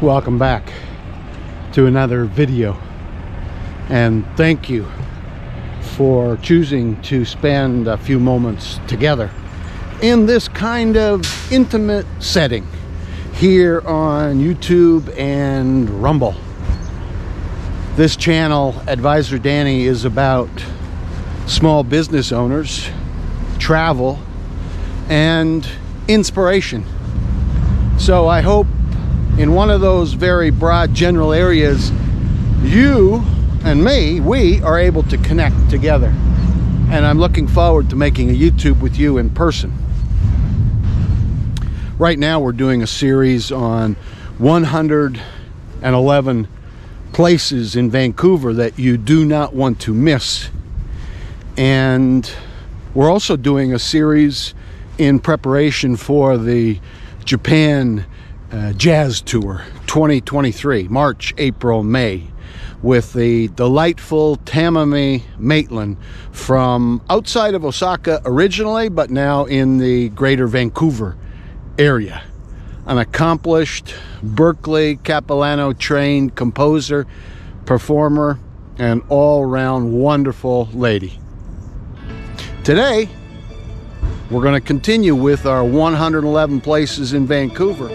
Welcome back to another video, and thank you for choosing to spend a few moments together in this kind of intimate setting here on YouTube and Rumble. This channel, Advisor Danny, is about small business owners, travel, and inspiration. So I hope in one of those very broad general areas, you and me, we are able to connect together. And I'm looking forward to making a YouTube with you in person. Right now we're doing a series on 111 places in Vancouver that you do not want to miss. And we're also doing a series in preparation for the Japan Jazz Tour 2023, March, April, May, with the delightful Tamami Maitland from outside of Osaka originally, but now in the greater Vancouver area. An accomplished Berkeley Capilano trained composer, performer, and all-round wonderful lady. Today, we're going to continue with our 111 places in Vancouver.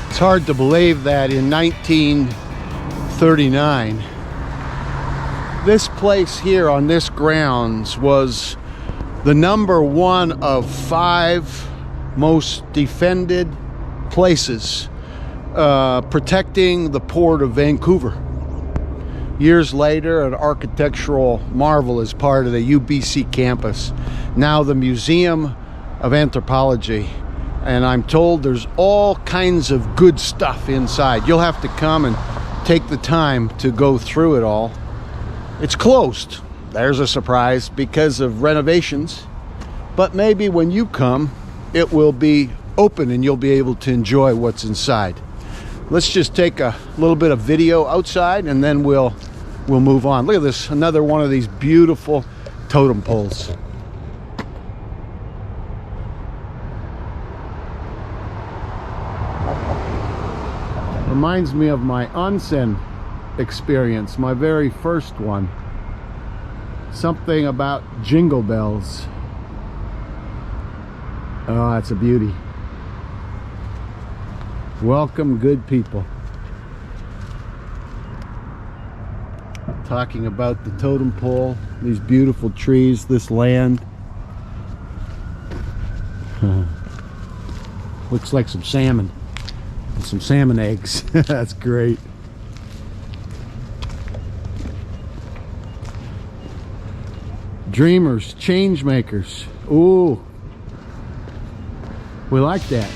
It's hard to believe that in 1939, this place here on this grounds was the #1 of 5 most defended places protecting the port of Vancouver. Years later, an architectural marvel is part of the UBC campus, now the Museum of Anthropology. And I'm told there's all kinds of good stuff inside. You'll have to come and take the time to go through it all. It's closed. There's a surprise because of renovations. But maybe when you come, it will be open and you'll be able to enjoy what's inside. Let's just take a little bit of video outside and then we'll move on. Look at this, another one of these beautiful totem poles. Reminds me of my onsen experience, my very first one. Something about jingle bells. Oh, that's a beauty. Welcome, good people. Talking about the totem pole, these beautiful trees, this land. Looks like some salmon. Some salmon eggs. That's great. Dreamers, change makers. Ooh, we like that.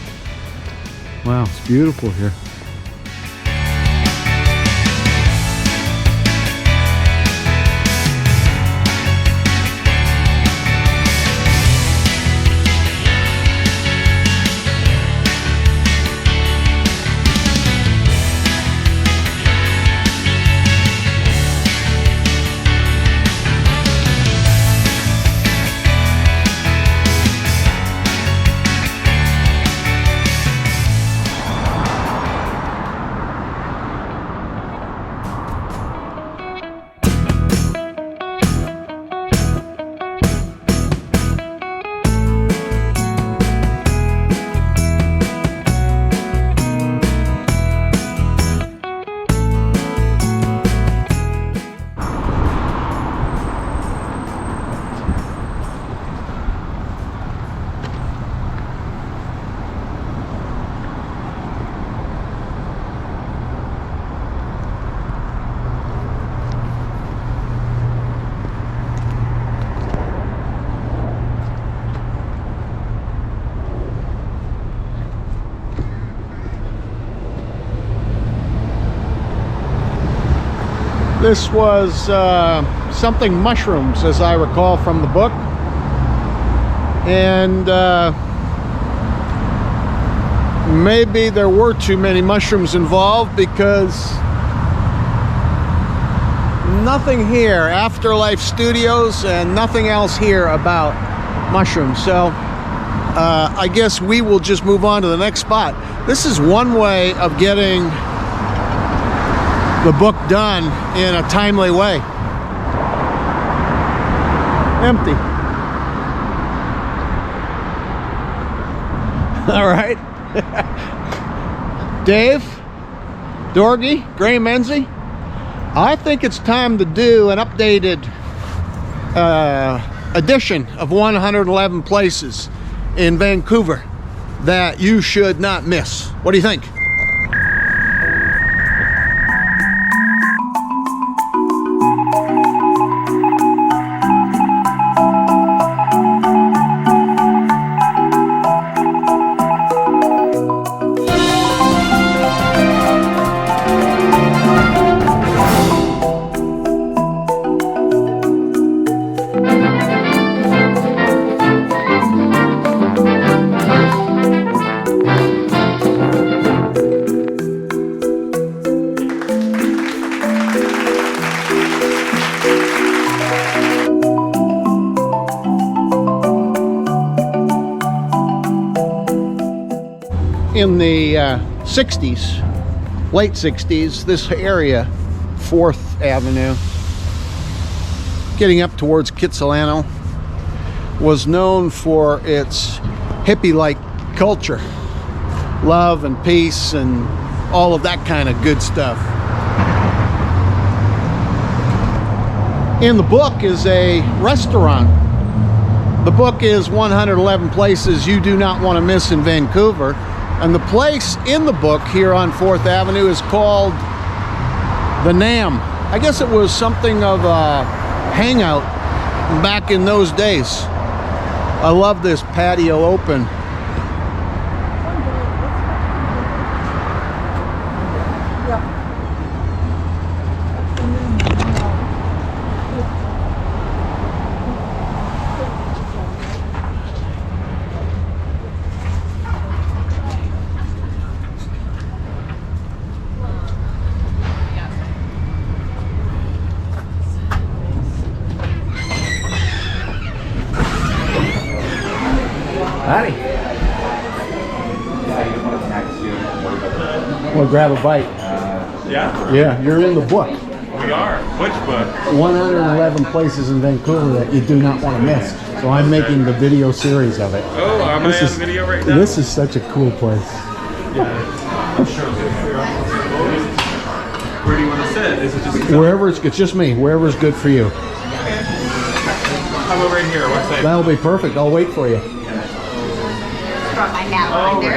Wow, it's beautiful here. This was something mushrooms, as I recall from the book. And maybe there were too many mushrooms involved, because nothing here, Afterlife Studios, and nothing else here about mushrooms. So I guess we will just move on to the next spot. This is one way of getting the book done in a timely way. Empty. All right. Dave, Dorgy, Gray Menzie, I think it's time to do an updated edition of 111 places in Vancouver that you should not miss. What do you think? In the 60s, late 60s, this area, 4th Avenue, getting up towards Kitsilano, was known for its hippie-like culture, love and peace and all of that kind of good stuff. In the book is a restaurant. The book is 111 places you do not want to miss in Vancouver. And the place in the book here on 4th Avenue is called the Nam. I guess it was something of a hangout back in those days. I love this patio open. Howdy. We'll grab a bite. Yeah? Yeah, you're in the book. We are. Which book? 111 places in Vancouver that you do not want to miss. So I'm making the video series of it. Oh, am I on video right now? This is such a cool place. Yeah. I'm sure. Where do you want to sit? Is it just Wherever it's just me. Wherever's good for you. How about right here? What's that? That'll be perfect. I'll wait for you. Brought my nap binder.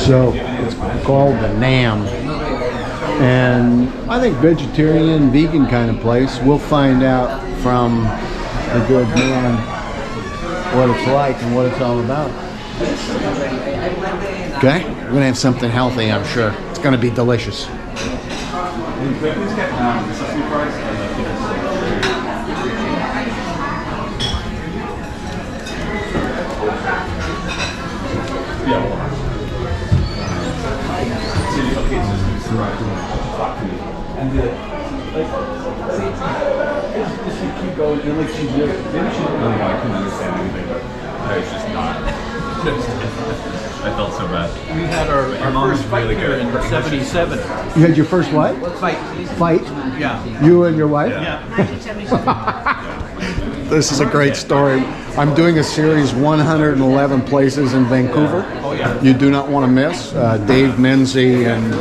So it's called the Nam, and I think vegetarian, vegan kind of place. We'll find out from the good man what it's like and what it's all about. Okay, we're gonna have something healthy, I'm sure. It's gonna be delicious. And like, just keep going, and like maybe she didn't really want to understand anything, but I was just not. I felt so bad. We had our first fight really here in '77. You had your first what? Fight? Yeah. You and your wife? Yeah. This is a great story. I'm doing a series, 111 places in Vancouver. Oh yeah. You do not want to miss. Dave Menzie and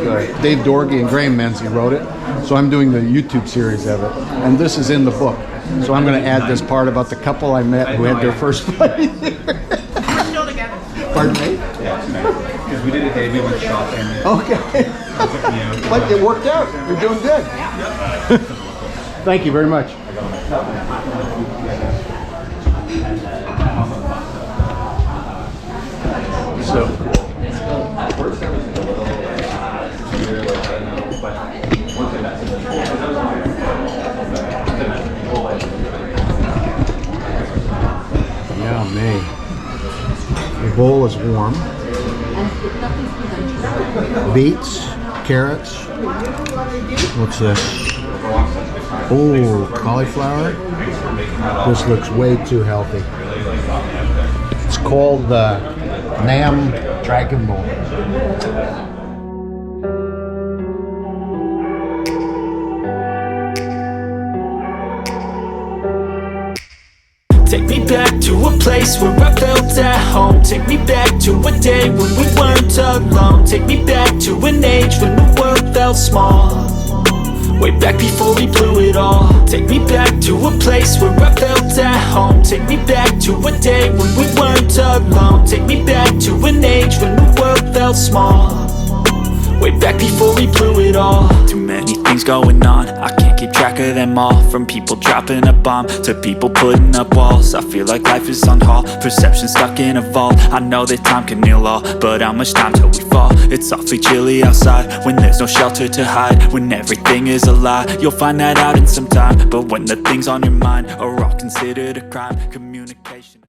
Dave Dorgy and Graham Menzie wrote it. So I'm doing the YouTube series of it. And this is in the book. So I'm going to add this part about the couple I met who had their first fight. We're still together. Pardon me? Yeah, because we did it day, we went shopping. Okay. But it worked out. You're doing good. Thank you very much. So on me. The bowl is warm. Beets, carrots. What's this? Oh, cauliflower. This looks way too healthy. It's called the Nam Dragon Bowl. Take me back to a place where I felt at home. Take me back to a day when we weren't alone. Take me back to an age when the world felt small. Way back before we blew it all. Take me back to a place where I felt at home. Take me back to a day when we weren't alone. Take me back to an age when the world felt small. Way back before we blew it all. Too many things going on, I can't keep track of them all. From people dropping a bomb to people putting up walls. I feel like life is on hold, perception stuck in a vault. I know that time can heal all, but how much time till we fall? It's awfully chilly outside when there's no shelter to hide. When everything is a lie, you'll find that out in some time. But when the things on your mind are all considered a crime, communication